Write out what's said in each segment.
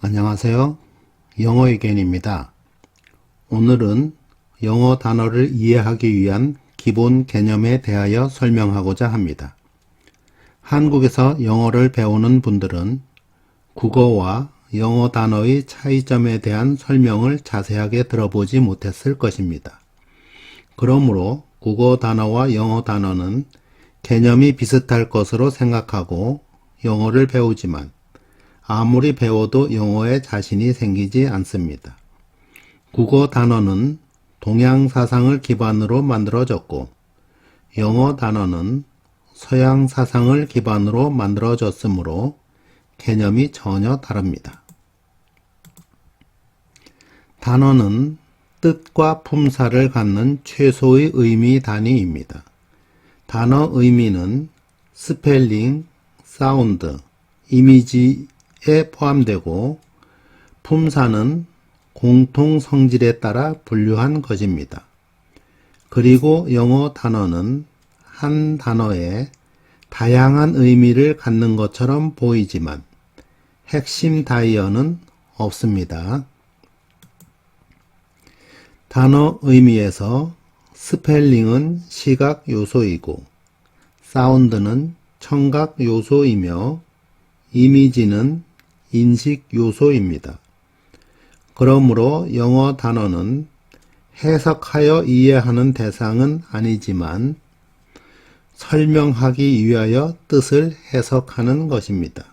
안녕하세요. 영어의견입니다. 오늘은 영어 단어를 이해하기 위한 기본 개념에 대하여 설명하고자 합니다. 한국에서 영어를 배우는 분들은 국어와 영어 단어의 차이점에 대한 설명을 자세하게 들어보지 못했을 것입니다. 그러므로 국어 단어와 영어 단어는 개념이 비슷할 것으로 생각하고 영어를 배우지만 아무리 배워도 영어에 자신이 생기지 않습니다. 국어 단어는 동양 사상을 기반으로 만들어졌고 영어 단어는 서양 사상을 기반으로 만들어졌으므로 개념이 전혀 다릅니다. 단어는 뜻과 품사를 갖는 최소의 의미 단위입니다. 단어 의미는 스펠링, 사운드, 이미지에 포함되고 품사는 공통 성질에 따라 분류한 것입니다. 그리고 영어 단어는 한 단어에 다양한 의미를 갖는 것처럼 보이지만 핵심 다이어는 없습니다. 단어 의미에서 스펠링은 시각 요소이고 사운드는 청각 요소이며 이미지는 인식 요소입니다. 그러므로 영어 단어는 해석하여 이해하는 대상은 아니지만 설명하기 위하여 뜻을 해석하는 것입니다.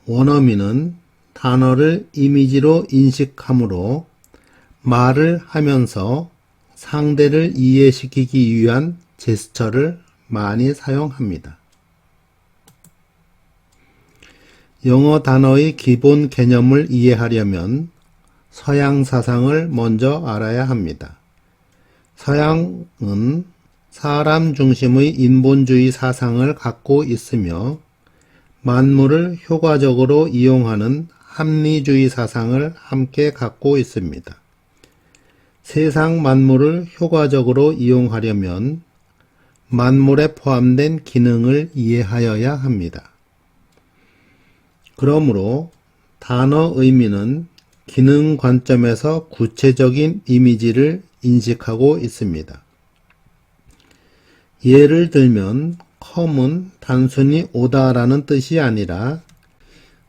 원어민은 단어를 이미지로 인식하므로 말을 하면서 상대를 이해시키기 위한 제스처를 많이 사용합니다. 영어 단어의 기본 개념을 이해하려면 서양 사상을 먼저 알아야 합니다. 서양은 사람 중심의 인본주의 사상을 갖고 있으며 만물을 효과적으로 이용하는 합리주의 사상을 함께 갖고 있습니다. 세상 만물을 효과적으로 이용하려면 만물에 포함된 기능을 이해하여야 합니다. 그러므로 단어 의미는 기능 관점에서 구체적인 이미지를 인식하고 있습니다. 예를 들면 come은 단순히 오다라는 뜻이 아니라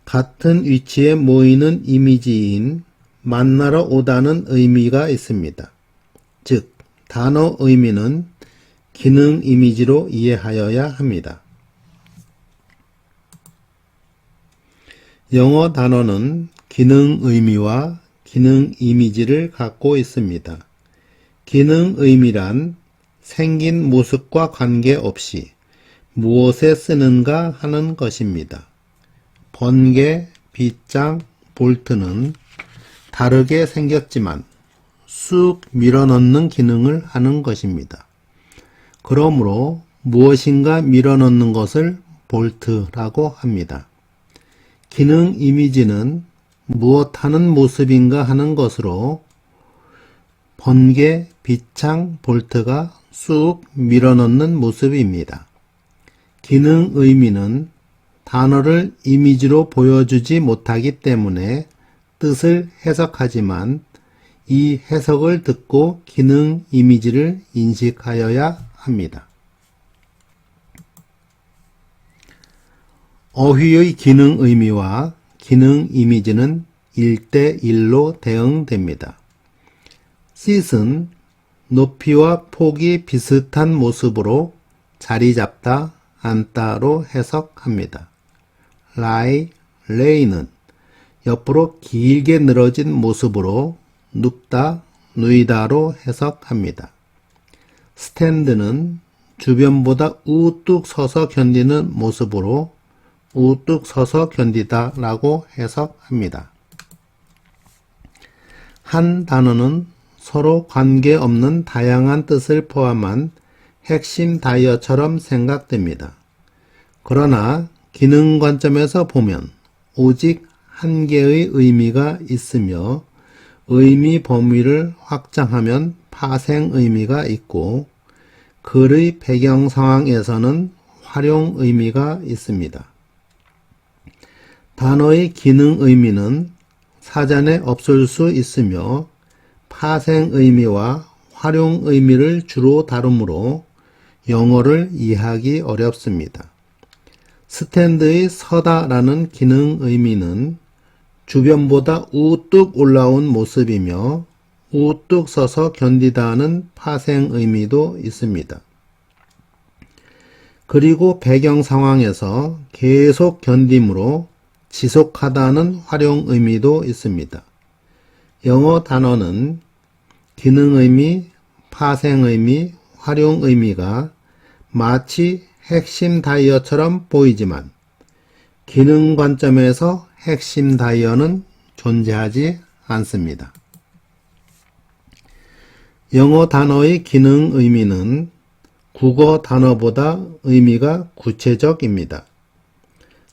같은 위치에 모이는 이미지인 만나러 오다는 의미가 있습니다. 즉, 단어 의미는 기능 이미지로 이해하여야 합니다. 영어 단어는 기능 의미와 기능 이미지를 갖고 있습니다. 기능 의미란 생긴 모습과 관계없이 무엇에 쓰는가 하는 것입니다. 번개, 빗장, 볼트는 다르게 생겼지만 쑥 밀어넣는 기능을 하는 것입니다. 그러므로 무엇인가 밀어넣는 것을 볼트라고 합니다. 기능 이미지는 무엇하는 모습인가 하는 것으로 번개, 빗장, 볼트가 쑥 밀어넣는 모습입니다. 기능 의미는 단어를 이미지로 보여주지 못하기 때문에 뜻을 해석하지만 이 해석을 듣고 기능 이미지를 인식하여야 합니다. 어휘의 기능 의미와 기능 이미지는 1대1로 대응됩니다. sit은 높이와 폭이 비슷한 모습으로 자리 잡다, 앉다로 해석합니다. lie, lay는 옆으로 길게 늘어진 모습으로 눕다, 누이다로 해석합니다. stand는 주변보다 우뚝 서서 견디는 모습으로 우뚝 서서 견디다 라고 해석합니다. 한 단어는 서로 관계없는 다양한 뜻을 포함한 핵심 다이어처럼 생각됩니다. 그러나 기능 관점에서 보면 오직 한 개의 의미가 있으며 의미 범위를 확장하면 파생 의미가 있고 글의 배경 상황에서는 활용 의미가 있습니다. 단어의 기능 의미는 사전에 없을 수 있으며 파생 의미와 활용 의미를 주로 다루므로 영어를 이해하기 어렵습니다. 스탠드의 서다라는 기능 의미는 주변보다 우뚝 올라온 모습이며 우뚝 서서 견디다는 파생 의미도 있습니다. 그리고 배경 상황에서 계속 견딤으로 지속하다는 활용 의미도 있습니다. 영어 단어는 기능 의미, 파생 의미, 활용 의미가 마치 핵심 다이어처럼 보이지만 기능 관점에서 핵심 다이어는 존재하지 않습니다. 영어 단어의 기능 의미는 국어 단어보다 의미가 구체적입니다.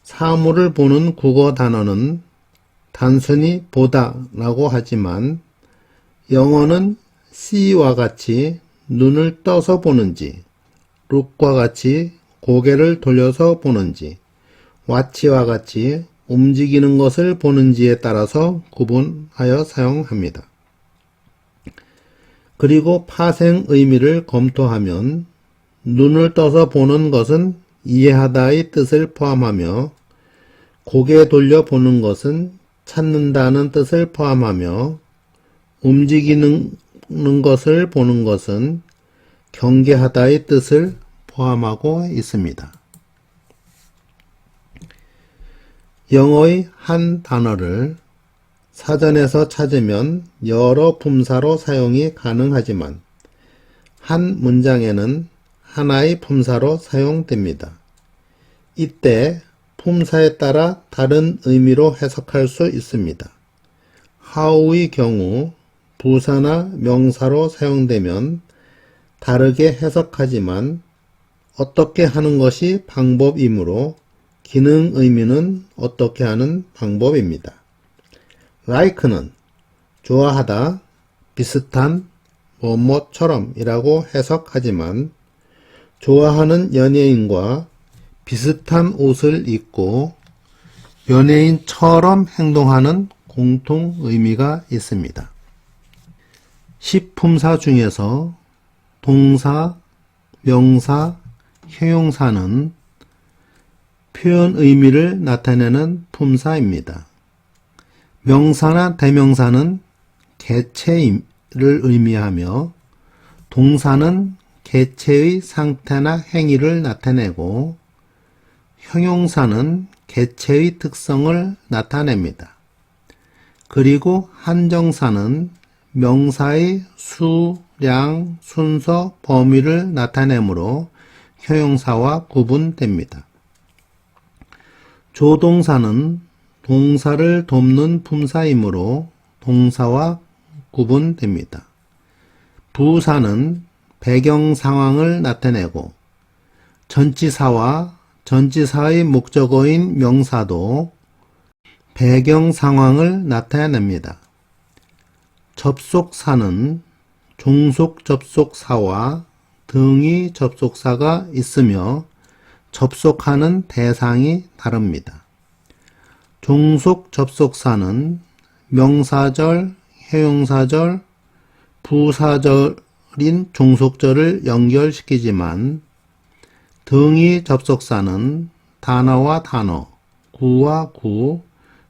사물을 보는 국어 단어는 단순히 보다라고 하지만 영어는 see와 같이 눈을 떠서 보는지, look과 같이 고개를 돌려서 보는지, watch와 같이 움직이는 것을 보는지에 따라서 구분하여 사용합니다. 그리고 파생 의미를 검토하면 눈을 떠서 보는 것은 이해하다의 뜻을 포함하며 고개 돌려 보는 것은 찾는다는 뜻을 포함하며 움직이는 것을 보는 것은 경계하다의 뜻을 포함하고 있습니다. 영어의 한 단어를 사전에서 찾으면 여러 품사로 사용이 가능하지만 한 문장에는 하나의 품사로 사용됩니다. 이때 품사에 따라 다른 의미로 해석할 수 있습니다. how의 경우 부사나 명사로 사용되면 다르게 해석하지만 어떻게 하는 것이 방법이므로 기능 의미는 어떻게 하는 방법입니다. like는 좋아하다, 비슷한, 뭐뭐처럼 이라고 해석하지만 좋아하는 연예인과 비슷한 옷을 입고 연예인처럼 행동하는 공통 의미가 있습니다. 시품사 중에서 동사, 명사, 형용사는 표현 의미를 나타내는 품사입니다. 명사나 대명사는 개체를 의미하며 동사는 개체의 상태나 행위를 나타내고 형용사는 개체의 특성을 나타냅니다. 그리고 한정사는 명사의 수, 량, 순서, 범위를 나타내므로 형용사와 구분됩니다. 조동사는 동사를 돕는 품사이므로 동사와 구분됩니다. 부사는 배경 상황을 나타내고 전치사와 전치사의 목적어인 명사도 배경 상황을 나타냅니다. 접속사는 종속 접속사와 등위 접속사가 있으며 접속하는 대상이 다릅니다. 종속 접속사는 명사절, 형용사절, 부사절인 종속절을 연결시키지만 등위 접속사는 단어와 단어, 구와 구,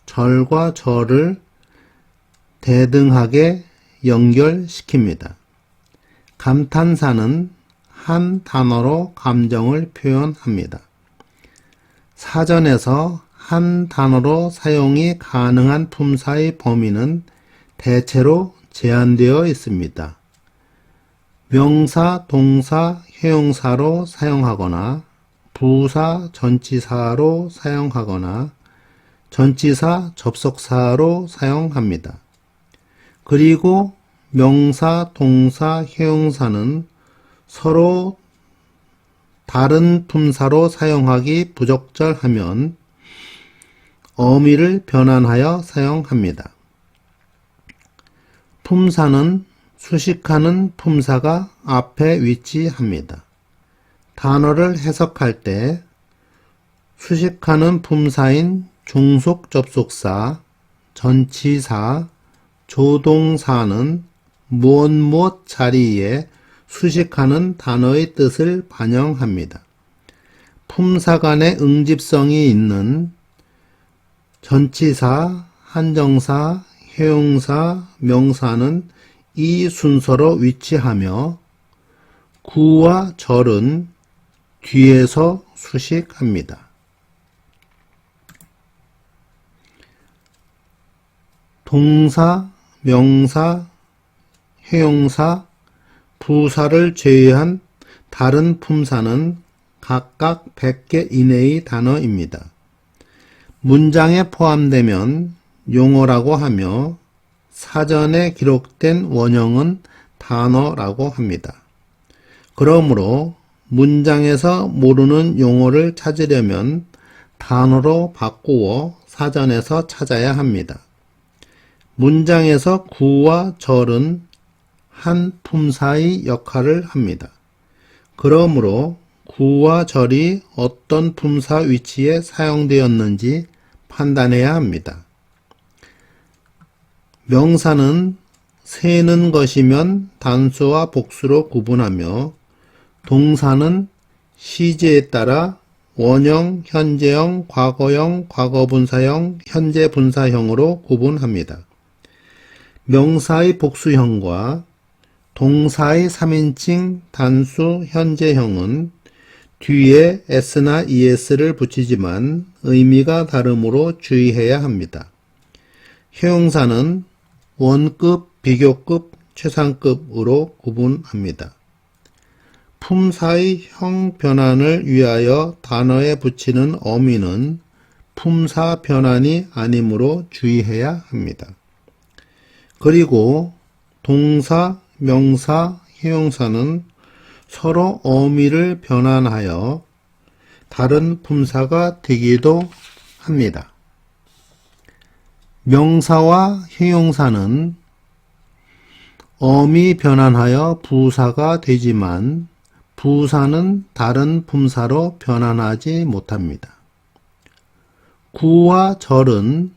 절과 절을 대등하게 연결시킵니다. 감탄사는 한 단어로 감정을 표현합니다. 사전에서 한 단어로 사용이 가능한 품사의 범위는 대체로 제한되어 있습니다. 명사, 동사, 형용사로 사용하거나 부사, 전치사로 사용하거나 전치사, 접속사로 사용합니다. 그리고 명사, 동사, 형용사는 서로 다른 품사로 사용하기 부적절하면 어미를 변환하여 사용합니다. 품사는 수식하는 품사가 앞에 위치합니다. 단어를 해석할 때 수식하는 품사인 종속 접속사, 전치사, 조동사는 무엇 자리에 수식하는 단어의 뜻을 반영합니다. 품사 간의 응집성이 있는 전치사, 한정사, 형용사, 명사는 이 순서로 위치하며 구와 절은 뒤에서 수식합니다. 동사, 명사, 형용사, 부사를 제외한 다른 품사는 각각 100개 이내의 단어입니다. 문장에 포함되면 용어라고 하며 사전에 기록된 원형은 단어라고 합니다. 그러므로 문장에서 모르는 용어를 찾으려면 단어로 바꾸어 사전에서 찾아야 합니다. 문장에서 구와 절은 한 품사의 역할을 합니다. 그러므로 구와 절이 어떤 품사 위치에 사용되었는지 판단해야 합니다. 명사는 세는 것이면 단수와 복수로 구분하며 동사는 시제에 따라 원형, 현재형, 과거형, 과거분사형, 현재분사형으로 구분합니다. 명사의 복수형과 동사의 3인칭 단수 현재형은 뒤에 s나 es를 붙이지만 의미가 다르므로 주의해야 합니다. 형용사는 원급, 비교급, 최상급으로 구분합니다. 품사의 형 변환을 위하여 단어에 붙이는 어미는 품사 변환이 아니므로 주의해야 합니다. 그리고 동사, 명사, 형용사는 서로 어미를 변환하여 다른 품사가 되기도 합니다. 명사와 형용사는 어미 변환하여 부사가 되지만 부사는 다른 품사로 변환하지 못합니다. 구와 절은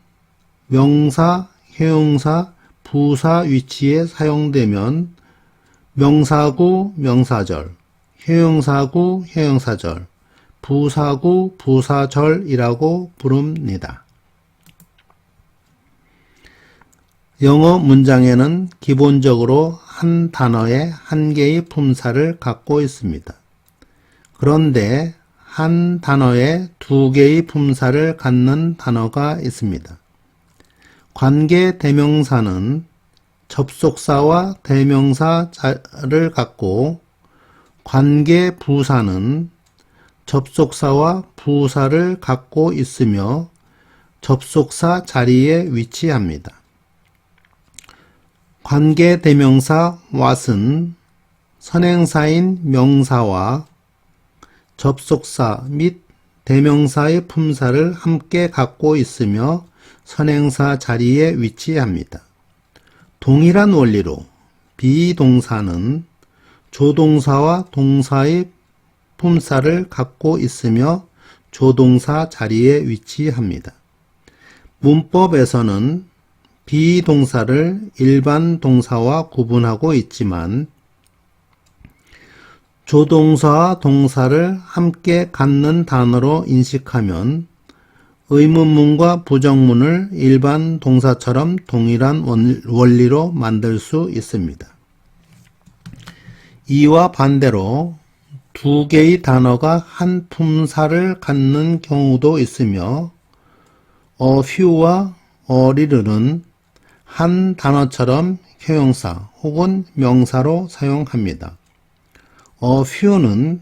명사, 형용사, 부사 위치에 사용되면 명사구, 명사절, 형용사구, 형용사절, 부사구, 부사절이라고 부릅니다. 영어 문장에는 기본적으로 한 단어에 한 개의 품사를 갖고 있습니다. 그런데 한 단어에 두 개의 품사를 갖는 단어가 있습니다. 관계 대명사는 접속사와 대명사를 갖고 관계 부사는 접속사와 부사를 갖고 있으며 접속사 자리에 위치합니다. 관계 대명사 what은 선행사인 명사와 접속사 및 대명사의 품사를 함께 갖고 있으며 선행사 자리에 위치합니다. 동일한 원리로 비동사는 조동사와 동사의 품사를 갖고 있으며 조동사 자리에 위치합니다. 문법에서는 비동사를 일반 동사와 구분하고 있지만 조동사와 동사를 함께 갖는 단어로 인식하면 의문문과 부정문을 일반 동사처럼 동일한 원리로 만들 수 있습니다. 이와 반대로 두 개의 단어가 한 품사를 갖는 경우도 있으며 a few와 a little은 한 단어처럼 형용사 혹은 명사로 사용합니다. a few는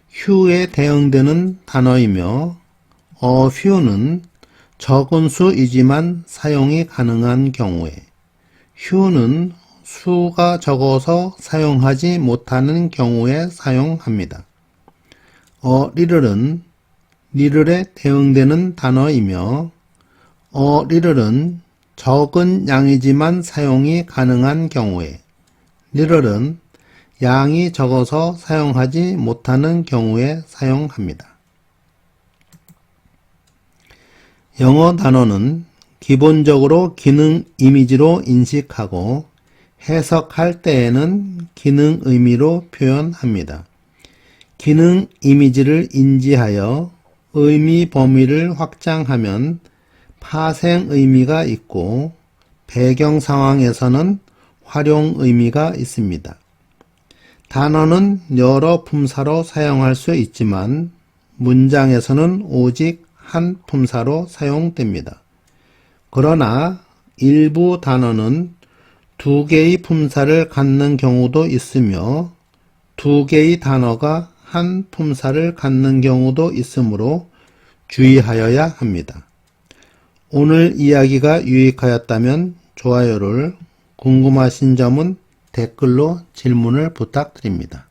few에 대응되는 단어이며 a few는 적은 수이지만 사용이 가능한 경우에 few는 수가 적어서 사용하지 못하는 경우에 사용합니다. a little은 little에 대응되는 단어이며 a little은 적은 양이지만 사용이 가능한 경우에 little은 양이 적어서 사용하지 못하는 경우에 사용합니다. 영어 단어는 기본적으로 기능 이미지로 인식하고 해석할 때에는 기능 의미로 표현합니다. 기능 이미지를 인지하여 의미 범위를 확장하면 파생 의미가 있고 배경 상황에서는 활용 의미가 있습니다. 단어는 여러 품사로 사용할 수 있지만 문장에서는 오직 한 품사로 사용됩니다. 그러나 일부 단어는 두 개의 품사를 갖는 경우도 있으며 두 개의 단어가 한 품사를 갖는 경우도 있으므로 주의하여야 합니다. 오늘 이야기가 유익하였다면 좋아요를, 궁금하신 점은 댓글로 질문을 부탁드립니다.